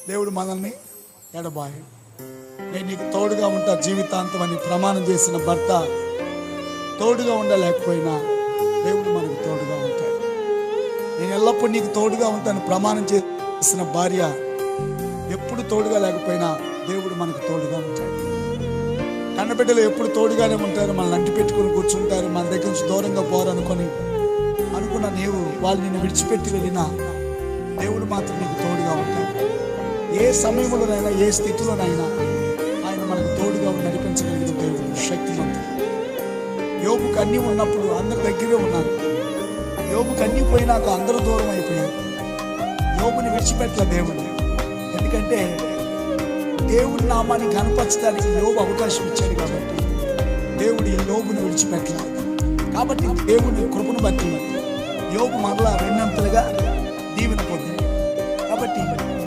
దేవుడు మనల్ని ఎడబాయి. నేను నీకు తోడుగా ఉంటా జీవితాంతం అని ప్రమాణం చేసిన భర్త తోడుగా ఉండలేకపోయినా దేవుడు మనకు తోడుగా ఉంటాడు. నేను ఎల్లప్పుడూ నీకు తోడుగా ఉంటాను ప్రమాణం చేసిన భార్య ఎప్పుడు తోడుగా లేకపోయినా దేవుడు మనకు తోడుగా ఉంటాడు. కన్నబిడ్డలు ఎప్పుడు తోడుగానే ఉంటారు, మనల్ని అంటి పెట్టుకుని కూర్చుంటారు, మన దగ్గర నుంచి దూరంగా అనుకున్న నీవు వాళ్ళు నిన్ను విడిచిపెట్టి వెళ్ళినా దేవుడు మాత్రం నీకు తోడుగా ఉంటాడు. ఏ సమయంలోనైనా ఏ స్థితిలోనైనా ఆయన మనకు తోడుగా నడిపించగలిగిన దేవుడు, శక్తివంతుడు. యోబుకు అన్నీ ఉన్నప్పుడు అందరి దగ్గరే ఉన్నారు. యోబుకు అన్నీ పోయినాక అందరూ దూరం అయిపోయారు. యోబుని విడిచిపెట్టలే దేవుడు. ఎందుకంటే దేవుడి నామాన్ని కనపరచడానికి యోబు అవకాశం ఇచ్చాడు కాబట్టి దేవుడు ఈ యోబుని విడిచిపెట్టలేదు. కాబట్టి దేవుని కృపను బట్టి యోబు మరలా రెండంతలుగా దీవెన పొందాడు. కాబట్టి